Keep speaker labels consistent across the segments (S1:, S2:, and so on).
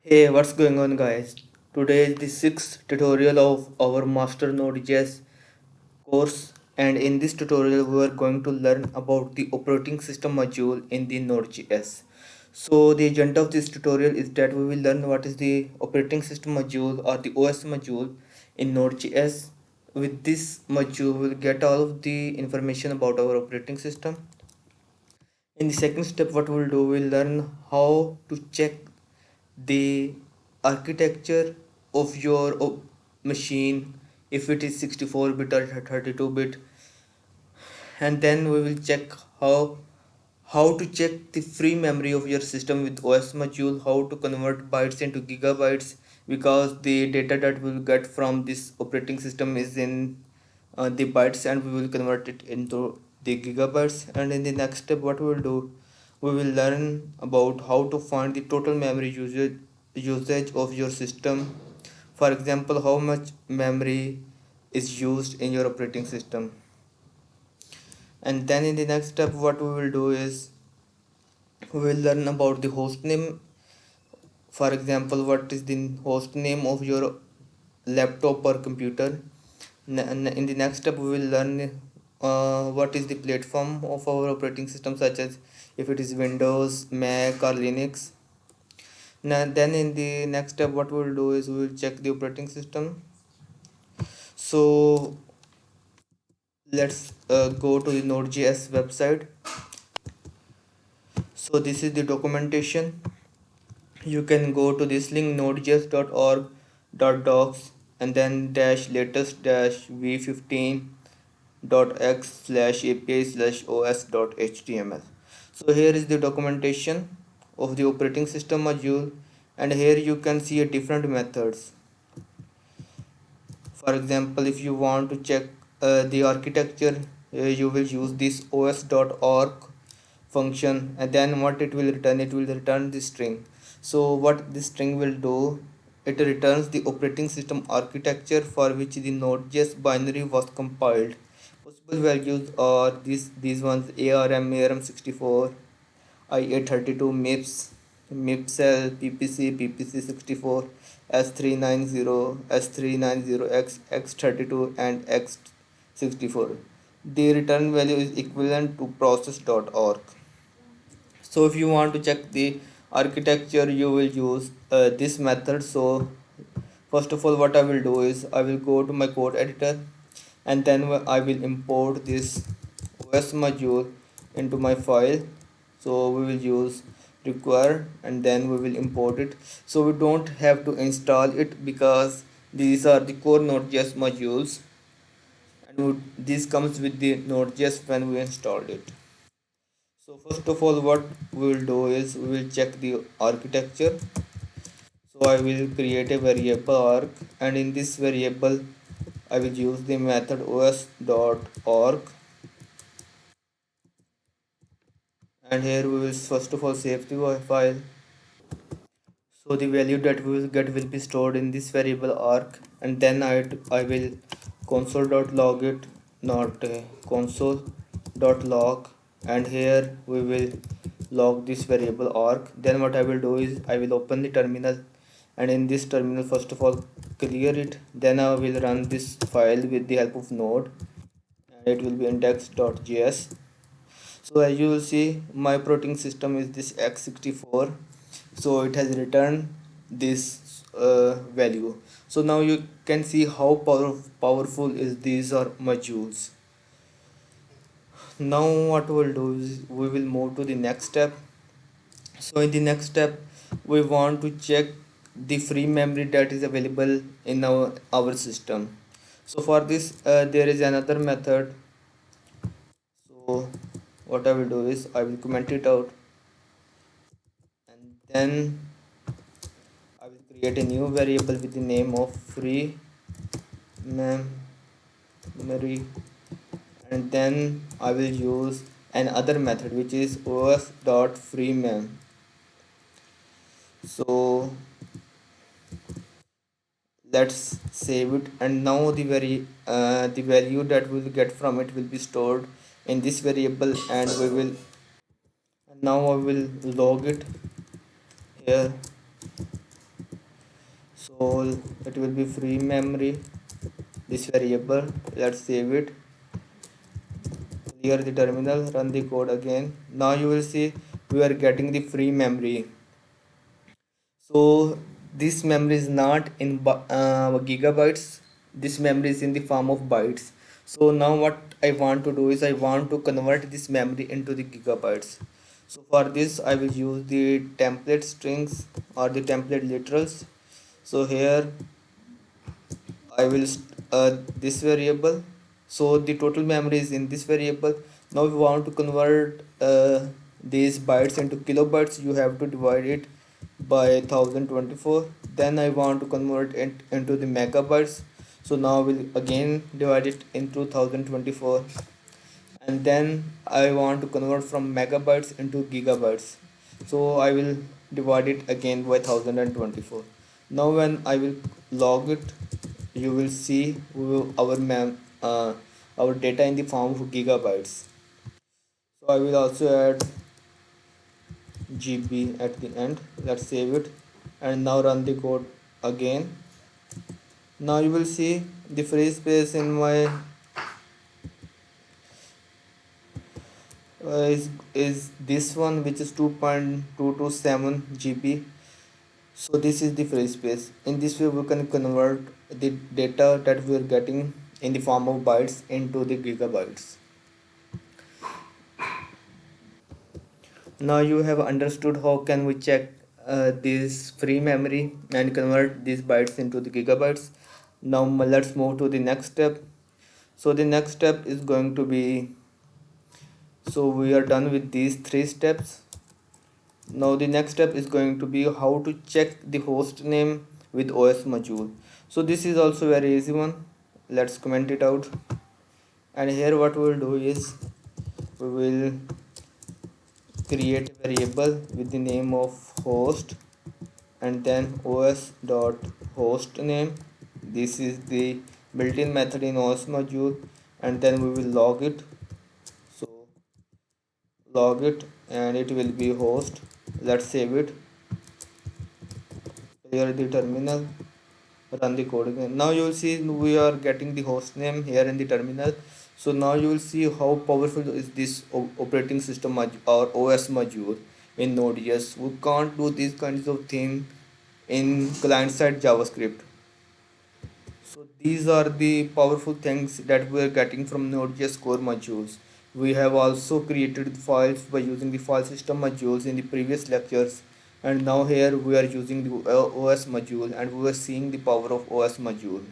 S1: Hey, what's going on, guys? Today is the sixth tutorial of our Master Node.js course, and in this tutorial, we are going to learn about the operating system module in the Node.js. So, the agenda of this tutorial is that we will learn what is the operating system module or the OS module in Node.js. With this module, we will get all of the information about our operating system. In the second step, what we'll do, we'll learn how to check the architecture of your machine, if it is 64-bit or 32-bit, and then we will check how to check the free memory of your system with OS module, how to convert bytes into gigabytes, because the data that we will get from this operating system is in the bytes, and we will convert it into the gigabytes. And in the next step, what we will do, we will learn about how to find the total memory usage of your system. For example, how much memory is used in your operating system. And then in the next step, what we will do is we will learn about the host name. For example, what is the host name of your laptop or computer. In the next step, we will learn what is the platform of our operating system, such as if it is Windows, Mac, or Linux. Now, then in the next step, what we will do is we will check the operating system. So let's go to the Node.js website. So this is the documentation. You can go to this link, nodejs.org.docs, and then dash latest dash v15.x slash api slash os dot html. So here is the documentation of the operating system module, and here you can see a different methods. For example, if you want to check the architecture, you will use this os.org function, and then what it will return, it will return the string. So what this string will do, it returns the operating system architecture for which the node.js binary was compiled. Possible values are these ones: ARM 64, IA32, MIPS, MIPSEL, PPC, PPC64, S390, S390X, X32, and X64. The return value is equivalent to process.org. So if you want to check the architecture, you will use this method. So first of all, what I will do is I will go to my code editor, and then I will import this OS module into my file. So we will use require, and then we will import it. So we don't have to install it because these are the core Node.js modules, and this comes with the Node.js when we installed it. So first of all, what we will do is we will check the architecture. So I will create a variable arc, and in this variable I will use the method os.org, and here we will first of all save the file. So the value that we will get will be stored in this variable arc, and then I will console.log it, not console.log, and here we will log this variable arc. Then what I will do is I will open the terminal, and in this terminal first of all clear it. Then I will run this file with the help of node, and it will be index.js. So as you will see, my operating system is this x64. So it has returned this value. So now you can see how powerful is these are modules. Now what we'll do is we will move to the next step. So in the next step, we want to check the free memory that is available in our system. So for this, there is another method. So what I will do is I will comment it out, and then I will create a new variable with the name of free memory, and then I will use another method which is os.freemem. So let's save it, and now the value that we will get from it will be stored in this variable, and now I will log it here. So it will be free memory, this variable. Let's save it, clear the terminal, run the code again. Now you will see we are getting the free memory. So this memory is not in gigabytes, this memory is in the form of bytes. So now what I want to do is I want to convert this memory into the gigabytes. So for this I will use the template strings or the template literals. So here I will this variable. So the total memory is in this variable. Now we want to convert these bytes into kilobytes. You have to divide it by 1024. Then I want to convert it into the megabytes. So now we'll again divide it into 1024, and then I want to convert from megabytes into gigabytes. So I will divide it again by 1024. Now when I will log it, you will see our data in the form of gigabytes. So I will also add GB at the end. Let's save it and now run the code again. Now you will see the free space in my is this one, which is 2.227 GB. So this is the free space. In this way we can convert the data that we are getting in the form of bytes into the gigabytes. Now you have understood how can we check this free memory and convert these bytes into the gigabytes. Now let's move to the next step. So the next step is going to be, so we are done with these three steps. Now the next step is going to be how to check the host name with OS module. So this is also very easy one. Let's comment it out. And here what we will do is we will create a variable with the name of host and then os dot host name. This is the built-in method in OS module, and then we will log it. So log it and it will be host. Let's save it, clear the terminal, run the code again. Now you will see we are getting the host name here in the terminal. So now you will see how powerful is this operating system or OS module in Node.js. We can't do these kinds of things in client side JavaScript. So these are the powerful things that we are getting from Node.js core modules. We have also created files by using the file system modules in the previous lectures, and now here we are using the OS module and we are seeing the power of OS module.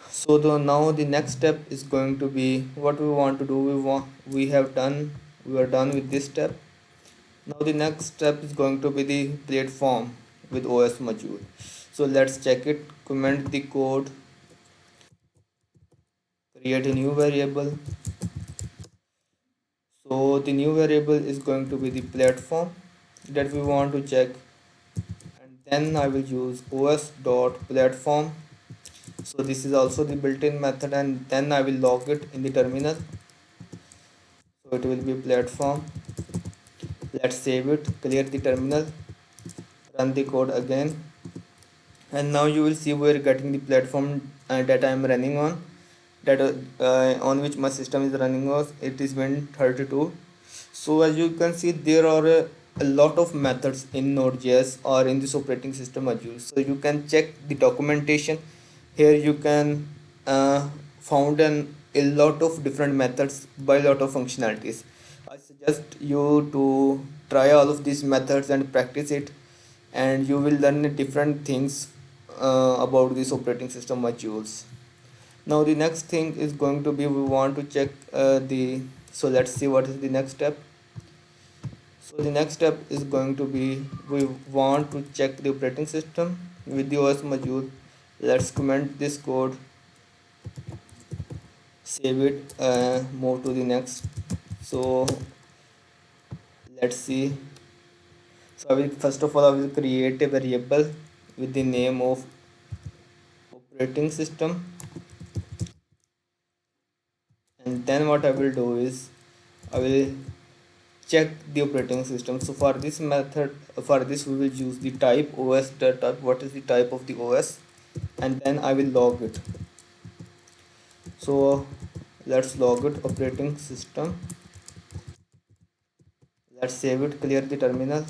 S1: So now the next step is going to be what we want to do. We are done with this step. Now the next step is going to be the platform with OS module. So let's check it. Comment the code, create a new variable. So the new variable is going to be the platform that we want to check, and then I will use os dot platform. So this is also the built-in method, and then I will log it in the terminal. So it will be platform. Let's save it, clear the terminal, run the code again, and now you will see we are getting the platform that I am running on, that on which my system is running on. It is Win32. So as you can see there are a lot of methods in Node.js or in this operating system module. So you can check the documentation. Here you can found a lot of different methods by a lot of functionalities. I suggest you to try all of these methods and practice it, and you will learn different things about these operating system modules. Now the next thing is going to be we want to check the, so let's see what is the next step. So the next step is going to be we want to check the operating system with the OS module. Let's comment this code, save it, move to the next. So let's see. So I will, first of all I will create a variable with the name of operating system, and then what I will do is I will check the operating system. So for this method, for this we will use the type os type. What is the type of the os? And then I will log it. So let's log it, operating system. Let's save it, clear the terminal,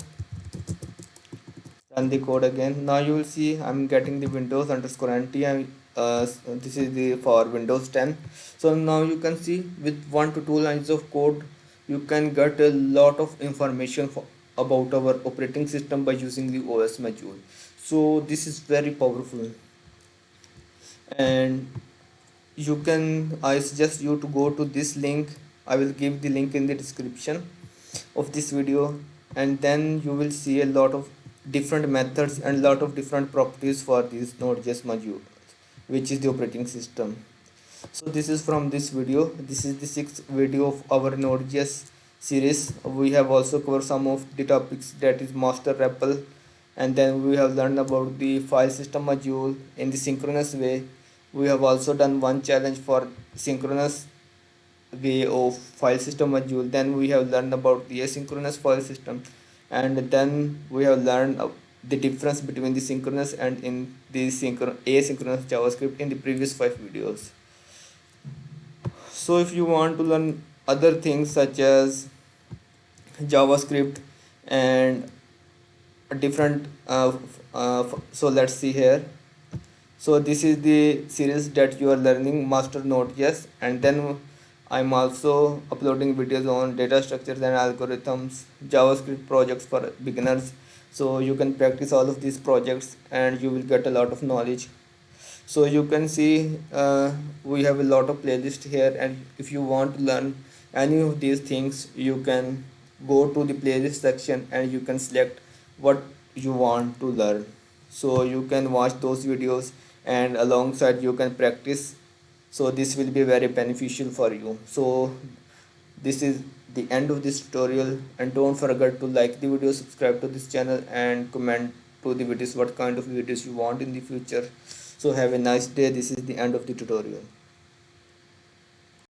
S1: run the code again. Now you will see I'm getting the windows underscore nt, and this is the for windows 10. So now you can see with 1 to 2 lines of code you can get a lot of information about our operating system by using the os module. So this is very powerful, and you can, I suggest you to go to this link. I will give the link in the description of this video, and then you will see a lot of different methods and lot of different properties for this node.js module, which is the operating system. So this is from this video. This is the sixth video of our node.js series. We have also covered some of the topics, that is master REPL, and then we have learned about the file system module in the synchronous way. We have also done one challenge for synchronous way of file system module. Then we have learned about the asynchronous file system, and then we have learned the difference between the synchronous and in the asynchronous JavaScript in the previous 5 videos. So if you want to learn other things such as JavaScript and different so let's see here. So this is the series that you are learning, master node.js, and then I'm also uploading videos on data structures and algorithms, JavaScript projects for beginners. So you can practice all of these projects and you will get a lot of knowledge. So you can see we have a lot of playlist here, and if you want to learn any of these things you can go to the playlist section and you can select what you want to learn. So you can watch those videos and alongside you can practice. So this will be very beneficial for you. So this is the end of this tutorial, and don't forget to like the video, subscribe to this channel, and comment to the videos what kind of videos you want in the future. So have a nice day. This is the end of the tutorial.